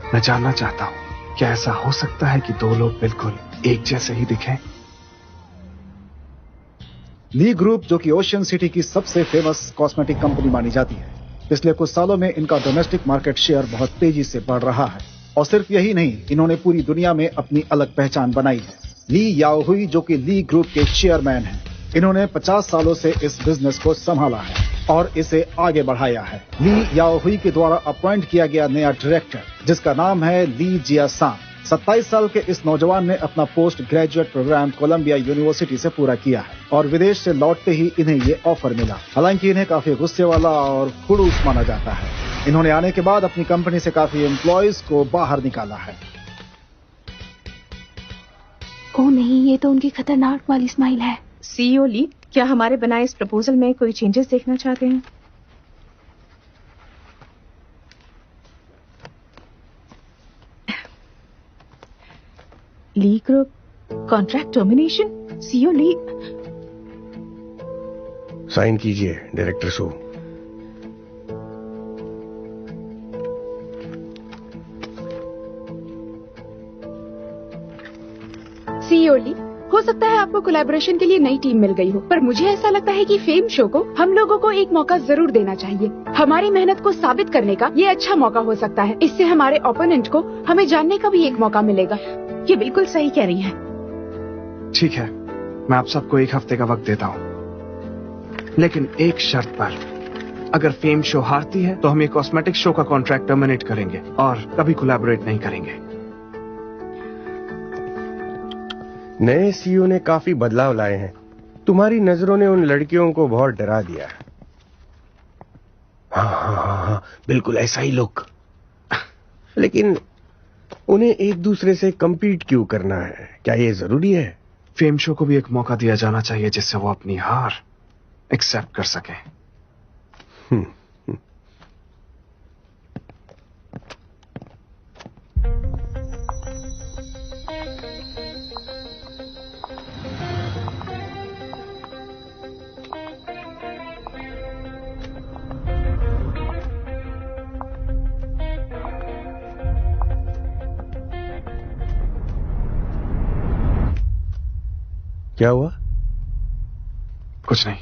मैं जानना चाहता हूं, क्या ऐसा हो सकता है कि दो लोग बिल्कुल एक जैसे ही दिखें? ली ग्रुप, जो कि ओशियन सिटी की सबसे फेमस कॉस्मेटिक कंपनी मानी जाती है, पिछले कुछ सालों में इनका डोमेस्टिक मार्केट शेयर बहुत तेजी से बढ़ रहा है। और सिर्फ यही नहीं, इन्होंने पूरी दुनिया में अपनी अलग पहचान बनाई है। ली याओहुई, जो कि ली ग्रुप के चेयरमैन हैं, इन्होंने 50 सालों से इस बिजनेस को संभाला है और इसे आगे बढ़ाया है। ली याओहुई के द्वारा अपॉइंट किया गया नया डायरेक्टर, जिसका नाम है ली जियासांग, 27 साल के इस नौजवान ने अपना post graduate program Columbia University से पूरा किया है और विदेश से लौटते ही इन्हें ये ऑफर मिला। हालांकि इन्हें काफी गुस्से वाला और खड़ूस माना जाता है। इन्होंने आने के बाद अपनी कंपनी से काफी एम्प्लॉयज को बाहर निकाला है। ओह नहीं, ये तो उनकी खतरनाक वाली स्माइल है। सीईओ ली, क्या हमारे बनाए इस प्रपोजल में कोई चेंजेस देखना चाहते हैं? ली ग्रुप कॉन्ट्रैक्ट टर्मिनेशन। सीईओ ली, साइन कीजिए डायरेक्टर सो। सीईओ ली, हो सकता है आपको कोलैबोरेशन के लिए नई टीम मिल गई हो, पर मुझे ऐसा लगता है कि फेम शो को हम लोगों को एक मौका जरूर देना चाहिए। हमारी मेहनत को साबित करने का ये अच्छा मौका हो सकता है। इससे हमारे ओपोनेंट को हमें जानने का भी एक मौका मिलेगा। ये बिल्कुल सही कह रही हैं। ठीक है, मैं आप सबको एक हफ्ते का वक्त देता हूं, लेकिन एक शर्त पर। अगर फेम शो हारती है तो हम ये कॉस्मेटिक शो का कॉन्ट्रैक्ट टर्मिनेट करेंगे और कभी कोलैबोरेट नहीं करेंगे। नए सीईओ ने काफी बदलाव लाए हैं। तुम्हारी नजरों ने उन लड़कियों को बहुत डरा दिया है। हाँ, बिल्कुल ऐसा ही लुक। लेकिन उन्हें एक दूसरे से compete क्यों करना है? क्या ये जरूरी है? फेम शो को भी एक मौका दिया जाना चाहिए जिससे वो अपनी हार एक्सेप्ट कर सके। क्या हुआ? कुछ नहीं।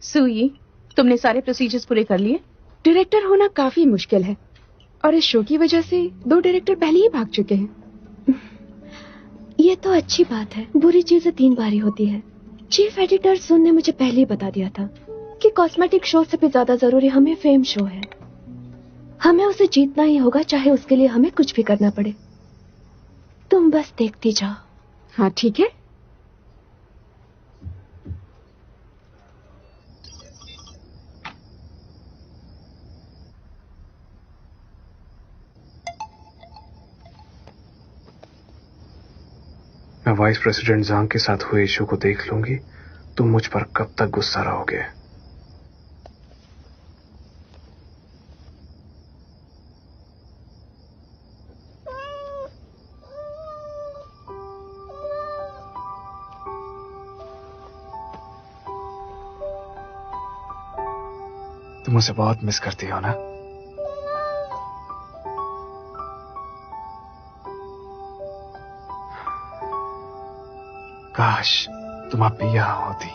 सुई, तुमने सारे प्रोसीजर्स पूरे कर लिए? डायरेक्टर होना काफी मुश्किल है और इस शो की वजह से 2 डायरेक्टर पहले ही भाग चुके हैं। ये तो अच्छी बात है, बुरी चीजें 3 बार ही होती है। चीफ एडिटर सुन ने मुझे पहले ही बता दिया था कि कॉस्मेटिक शो से भी ज्यादा जरूरी हमें फेम शो है। हमें उसे जीतना ही होगा, चाहे उसके लिए हमें कुछ भी करना पड़े। तुम बस देखती जाओ। हाँ ठीक है। मैं वाइस प्रेसिडेंट जांग के साथ हुए इशू को देख लूंगी। तुम मुझ पर कब तक गुस्सा रहोगे? तुम उसे बहुत मिस करती हो ना? काश तुम अब भी यहां होती।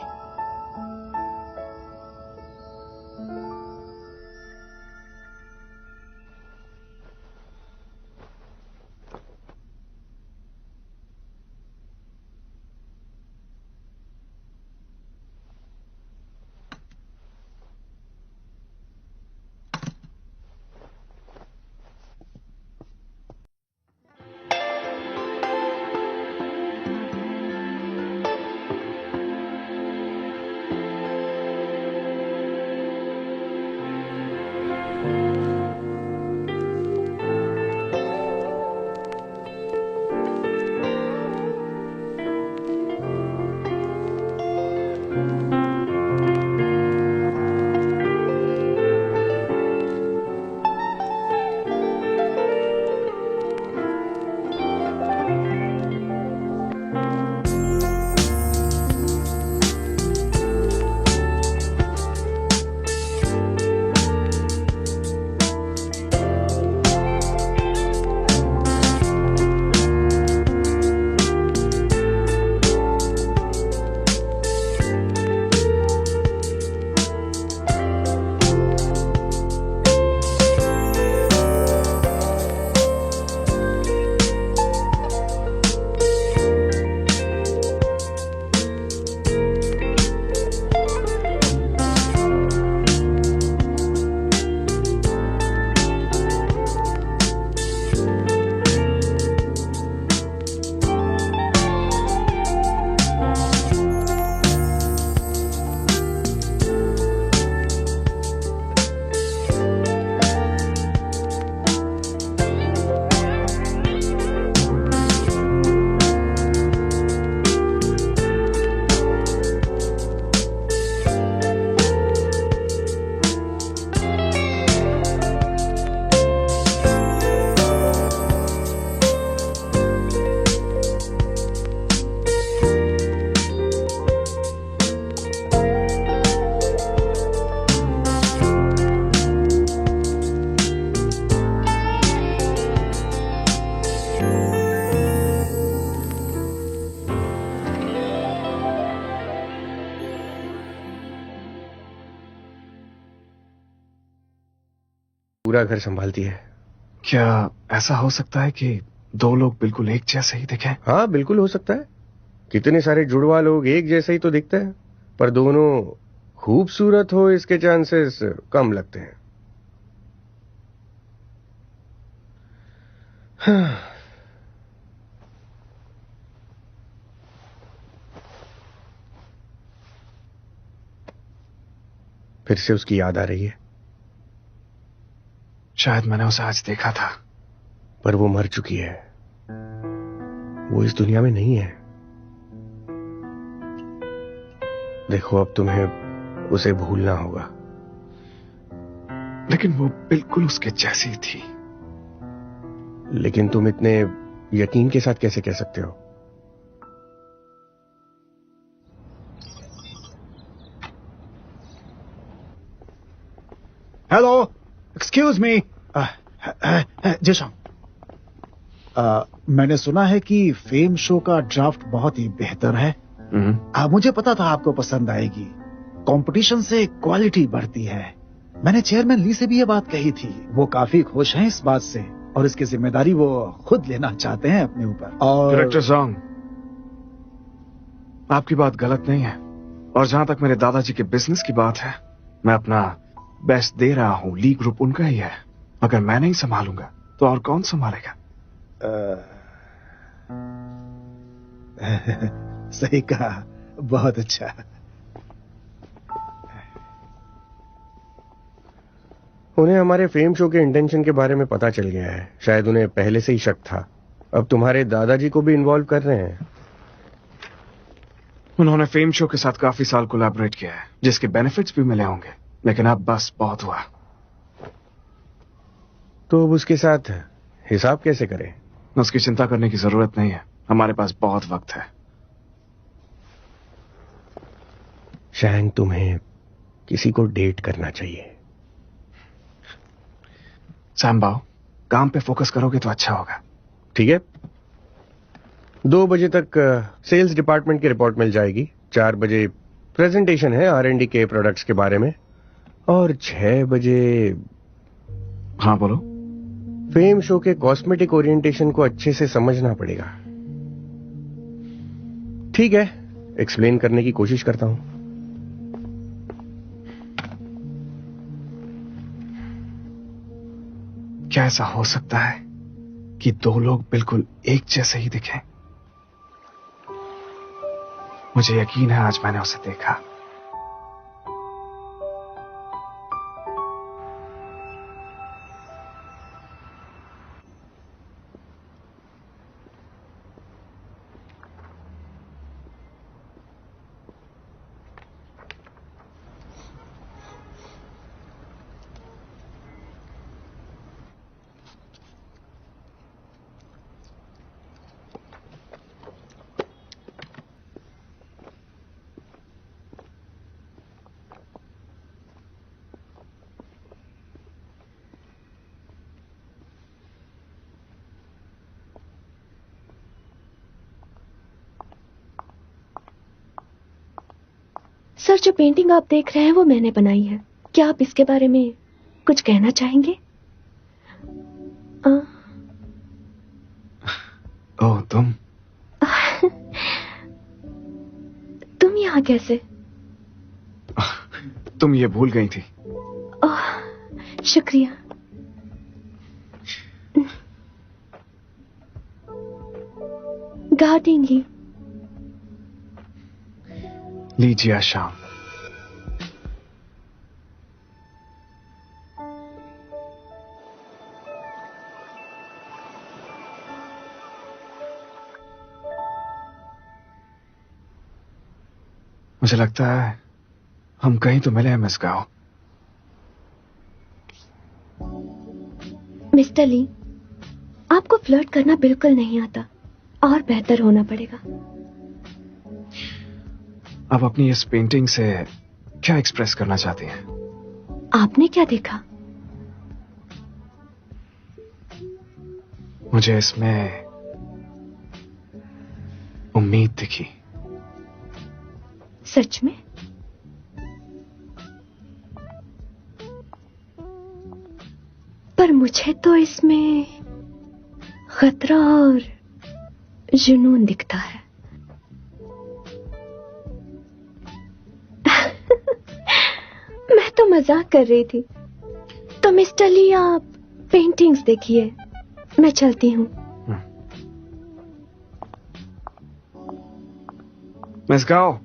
पूरा घर संभालती है। क्या ऐसा हो सकता है कि दो लोग बिल्कुल एक जैसे ही दिखें? हाँ, बिल्कुल हो सकता है। कितने सारे जुड़वा लोग एक जैसे ही तो दिखते हैं, पर दोनों खूबसूरत हो इसके चांसेस कम लगते हैं। हाँ। फिर से उसकी याद आ रही है। शायद मैंने उसे आज देखा था, पर वो मर चुकी है। वो इस दुनिया में नहीं है। देखो, अब तुम्हें उसे भूलना होगा। लेकिन वो बिल्कुल उसके जैसी थी। लेकिन तुम इतने यकीन के साथ कैसे कह सकते हो? Hello, excuse me. जिशान, मैंने सुना है कि फेम शो का ड्राफ्ट बहुत ही बेहतर है। मुझे पता था आपको पसंद आएगी। कंपटीशन से क्वालिटी बढ़ती है। मैंने चेयरमैन ली से भी ये बात कही थी। वो काफी खुश हैं इस बात से, और इसकी जिम्मेदारी वो खुद लेना चाहते हैं अपने ऊपर। और डायरेक्टर जोंग, आपकी बात गलत नहीं है, और जहां तक मेरे दादाजी के बिजनेस की बात है, मैं अपना बेस्ट दे रहा हूं। ली ग्रुप उनका ही है। अगर मैं नहीं संभालूंगा तो और कौन संभालेगा? सही कहा, बहुत अच्छा। उन्हें हमारे फेम शो के इंटेंशन के बारे में पता चल गया है। शायद उन्हें पहले से ही शक था। अब तुम्हारे दादाजी को भी इन्वॉल्व कर रहे हैं। उन्होंने फेम शो के साथ काफी साल कोलैबोरेट किया है, जिसके बेनिफिट्स भी मिले होंगे। लेकिन अब बस बहुत हुआ। तो अब उसके साथ हिसाब कैसे करें? उसकी चिंता करने की जरूरत नहीं है। हमारे पास बहुत वक्त है। शैंग, तुम्हें किसी को डेट करना चाहिए। सैम्बाओ, काम पे फोकस करोगे तो अच्छा होगा। ठीक है। 2 बजे तक सेल्स डिपार्टमेंट की रिपोर्ट मिल जाएगी। 4 बजे प्रेजेंटेशन है R&D के प्रोडक्ट्स के बारे में, और 6 बजे। हाँ बोलो। फेम शो के कॉस्मेटिक ओरिएंटेशन को अच्छे से समझना पड़ेगा। ठीक है, एक्सप्लेन करने की कोशिश करता हूं। क्या ऐसा हो सकता है कि दो लोग बिल्कुल एक जैसे ही दिखें? मुझे यकीन है आज मैंने उसे देखा। सर, जो पेंटिंग आप देख रहे हैं वो मैंने बनाई है। क्या आप इसके बारे में कुछ कहना चाहेंगे? ओह, तुम तुम यहाँ कैसे? तुम ये भूल गई थी। ओह, शुक्रिया। गार्डिंग ली। लीजिए आशाम। मुझे लगता है हम कहीं तो मिले हैं मिस गाओ। मिस्टर ली, आपको फ्लर्ट करना बिल्कुल नहीं आता, और बेहतर होना पड़ेगा। आप अपनी इस पेंटिंग से क्या एक्सप्रेस करना चाहती हैं? आपने क्या देखा? मुझे इसमें उम्मीद दिखी। सच में? पर मुझे तो इसमें खतरा और जुनून दिखता है। मैं तो मजाक कर रही थी। तो मिस्टर ली, आप पेंटिंग्स देखिए, मैं चलती हूँ। मिस गाओ,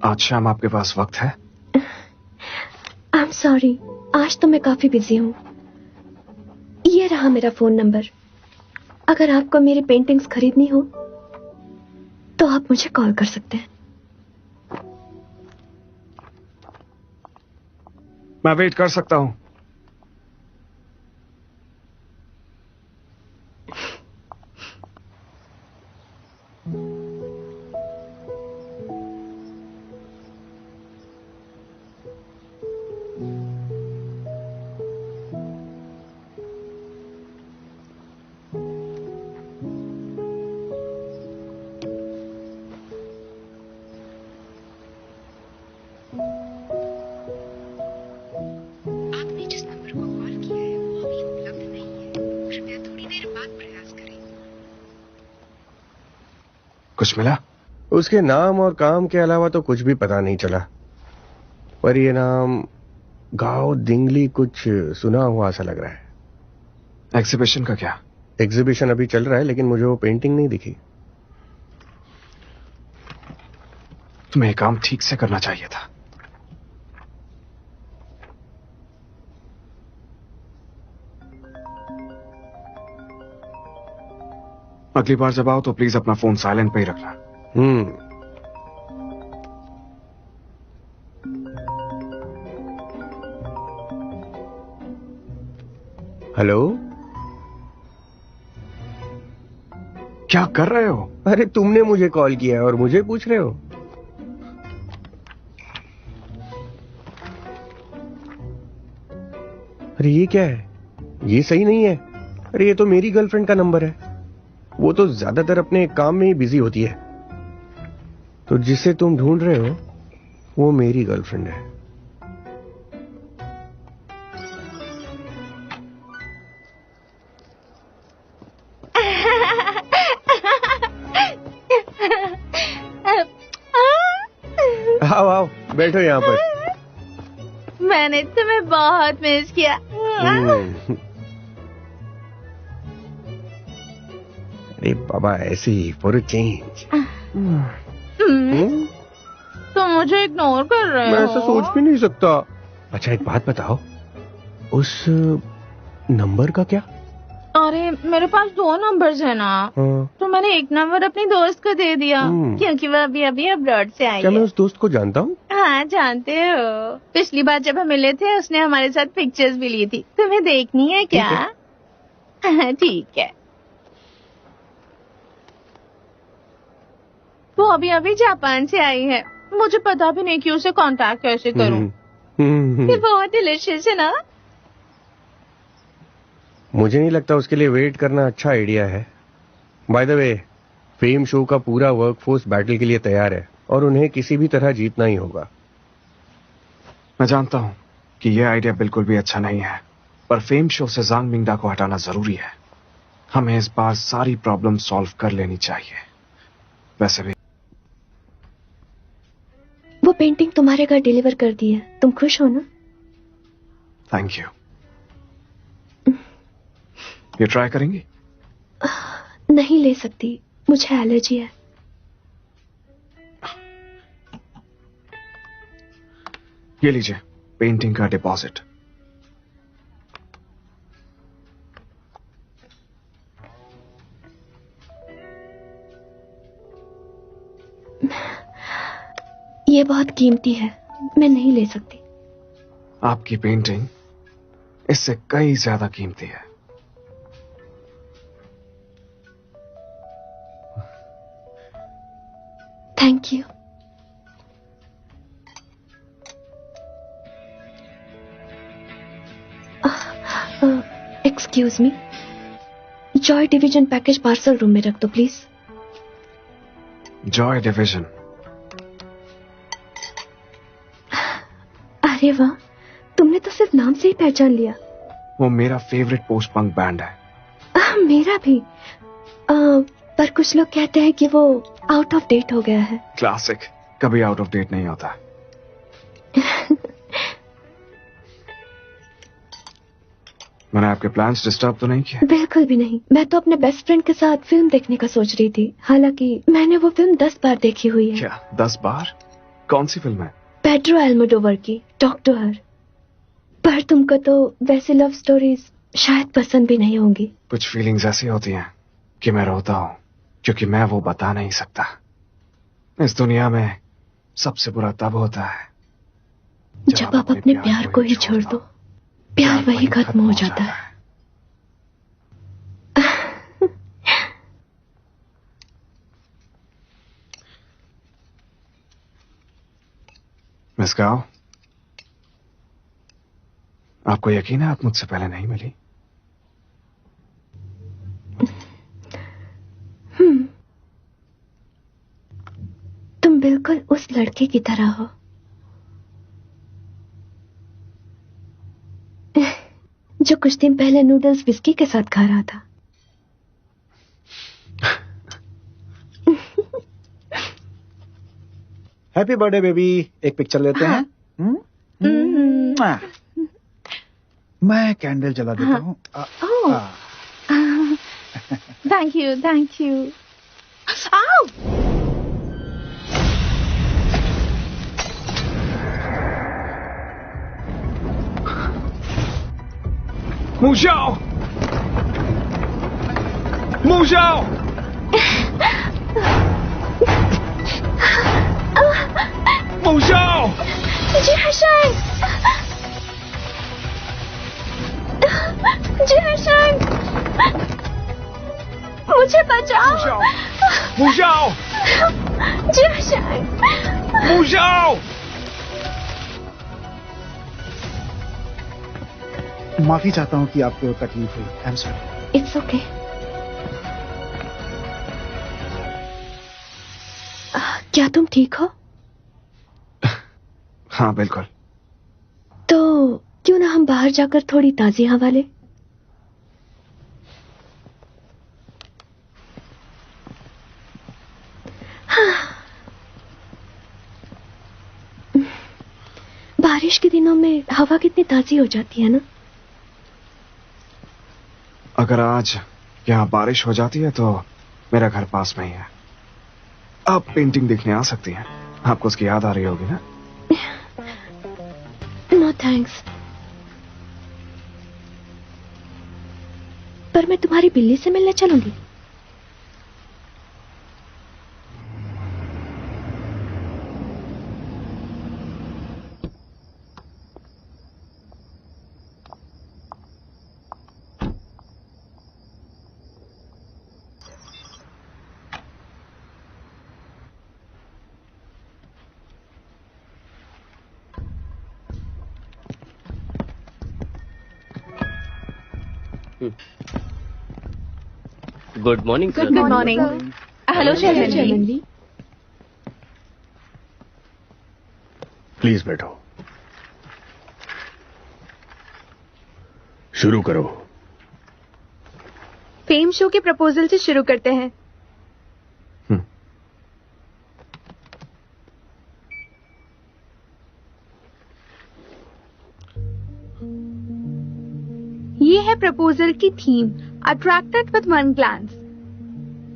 आज शाम आपके पास वक्त है? आई एम सॉरी, आज तो मैं काफी बिजी हूँ। ये रहा मेरा फोन नंबर। अगर आपको मेरी पेंटिंग्स खरीदनी हो तो आप मुझे कॉल कर सकते हैं। मैं वेट कर सकता हूं। आपने जिस नंबर को कॉल किया है वो अभी उपलब्ध नहीं है। कृपया थोड़ी देर बाद प्रयास करें। कुछ मिला? उसके नाम और काम के अलावा तो कुछ भी पता नहीं चला, पर ये नाम गाओ दिंगली कुछ सुना हुआ सा लग रहा है। एग्जीबिशन का क्या? एग्जीबिशन अभी चल रहा है, लेकिन मुझे वो पेंटिंग नहीं दिखी। तुम्हें ये काम ठीक से करना चाहिए था। अगली बार जब आओ तो प्लीज अपना फोन साइलेंट पे ही रखना। हेलो, क्या कर रहे हो? अरे तुमने मुझे कॉल किया है और मुझे पूछ रहे हो? अरे ये क्या है? ये सही नहीं है। अरे ये तो मेरी गर्लफ्रेंड का नंबर है। वो तो ज्यादातर अपने काम में ही बिजी होती है। तो जिसे तुम ढूंढ रहे हो वो मेरी गर्लफ्रेंड है। आओ आओ, बैठो यहाँ पर। मैंने तुम्हें बहुत मिस किया। अरे बाबा, ऐसे ही फॉर अ चेंज। तुम मुझे इग्नोर कर रहे हो। मैं ऐसा सोच भी नहीं सकता। अच्छा एक बात बताओ, उस नंबर का क्या? अरे मेरे पास 2 नंबर्स है ना। हाँ। तो मैंने एक नंबर अपनी दोस्त को दे दिया, क्योंकि वो अभी अभी अब्रॉड से आई क्या है। मैं उस दोस्त को जानता हूँ? हाँ जानते हो, पिछली बार जब हम मिले थे उसने हमारे साथ पिक्चर्स भी ली थी। तुम्हें देखनी है क्या? ठीक है। वो अभी अभी जापान से आई है। मुझे पता भी नहीं कि उसे कांटेक्ट कैसे करूं। ये बहुत डिलीशियस है ना। मुझे नहीं लगता उसके लिए वेट करना अच्छा आइडिया है। By the way, fame show का पूरा वर्कफोर्स बैटल के लिए तैयार है और उन्हें किसी भी तरह जीतना ही होगा। मैं जानता हूं कि यह आइडिया बिल्कुल भी अच्छा नहीं है, पर फेम शो से जांग मिंगडा को हटाना जरूरी है। हमें इस बार सारी प्रॉब्लम सॉल्व कर लेनी चाहिए। वैसे भी वो पेंटिंग तुम्हारे घर डिलीवर कर दी है। तुम खुश हो ना? Thank you. ये ट्राई करेंगी? नहीं ले सकती, मुझे एलर्जी है। ये लीजिए पेंटिंग का डिपॉजिट। ये बहुत कीमती है, मैं नहीं ले सकती। आपकी पेंटिंग इससे कई ज्यादा कीमती है। Thank you. Excuse me, Joy division package parcel room में रख दो प्लीज। Joy division? अरे वाह, तुमने तो सिर्फ नाम से ही पहचान लिया। वो मेरा फेवरेट पोस्ट पंक बैंड है। मेरा भी। पर कुछ लोग कहते हैं कि वो आउट ऑफ डेट हो गया है। क्लासिक कभी आउट ऑफ डेट नहीं होता। मैंने आपके प्लान्स डिस्टर्ब तो नहीं किए? बिल्कुल भी नहीं। मैं तो अपने बेस्ट फ्रेंड के साथ फिल्म देखने का सोच रही थी। हालांकि मैंने वो फिल्म 10 बार देखी हुई है। क्या 10 बार? कौन सी फिल्म है? पेड्रो अल्मोडोवर की टॉक टू हर। पर तुमको तो वैसे लव स्टोरीज शायद पसंद भी नहीं होंगी। कुछ फीलिंग्स ऐसी होती हैं कि मैं रोता हूँ क्योंकि मैं वो बता नहीं सकता। इस दुनिया में सबसे बुरा तब होता है जब आप अपने प्यार को ही छोड़ दो। प्यार वही खत्म हो जाता है। मिस गाओ, आपको यकीन है आप मुझसे पहले नहीं मिली? तुम बिल्कुल उस लड़के की तरह हो जो कुछ दिन पहले नूडल्स विस्की के साथ खा रहा था। Happy birthday baby. एक पिक्चर लेते हैं। मैं कैंडल जला देता हूँ। Thank you, thank you. आओ! मुझाओ! मुझाओ! मुझाओ! जी हर्षन! जी हर्षन! मुझे बचाओ! मुझाओ! जी हर्षन! मुझाओ! माफी चाहता हूँ कि आपको तकलीफ हुई। I am sorry. It's okay. क्या तुम ठीक हो? हाँ बिल्कुल। तो क्यों ना हम बाहर जाकर थोड़ी ताजी हवा लें? बारिश के दिनों में हवा कितनी ताजी हो जाती है ना। अगर आज यहाँ बारिश हो जाती है तो मेरा घर पास में ही है। आप पेंटिंग देखने आ सकती हैं। आपको उसकी याद आ रही होगी ना? No thanks. पर मैं तुम्हारी बिल्ली से मिलने चलूंगी। Good morning sir. Good morning. Hello Shailan ji. Please बैठो। शुरू करो। फेम शो के प्रपोजल से शुरू करते हैं। ये है प्रपोजल की theme, attracted with one glance.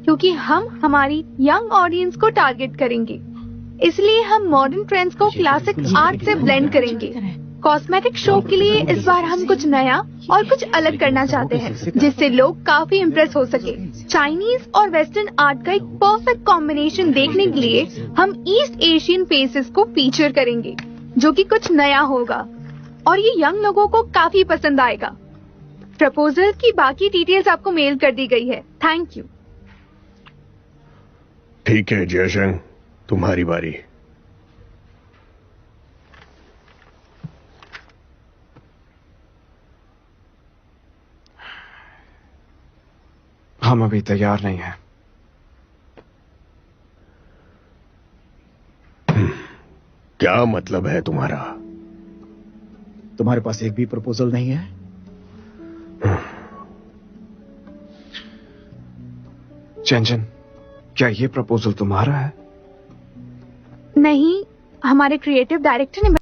क्योंकि हम हमारी यंग ऑडियंस को टारगेट करेंगे, इसलिए हम मॉडर्न ट्रेंड्स को क्लासिक आर्ट से ब्लेंड करेंगे। कॉस्मेटिक शो के लिए इस बार हम कुछ नया और कुछ अलग करना चाहते हैं, जिससे लोग काफी इम्प्रेस हो सके। चाइनीज और वेस्टर्न आर्ट का एक परफेक्ट कॉम्बिनेशन देखने के लिए हम ईस्ट एशियन फेसेस को फीचर करेंगे, जो कि कुछ नया होगा और ये यंग लोगों को काफी पसंद आएगा। प्रपोजल की बाकी डिटेल्स आपको मेल कर दी गई है। Thank you. ठीक है जयशंग, तुम्हारी बारी। हम अभी तैयार नहीं हैं। क्या मतलब है तुम्हारा? तुम्हारे पास एक भी प्रपोजल नहीं है? चंचन, क्या ये प्रपोजल तुम्हारा है? नहीं, हमारे क्रिएटिव डायरेक्टर ने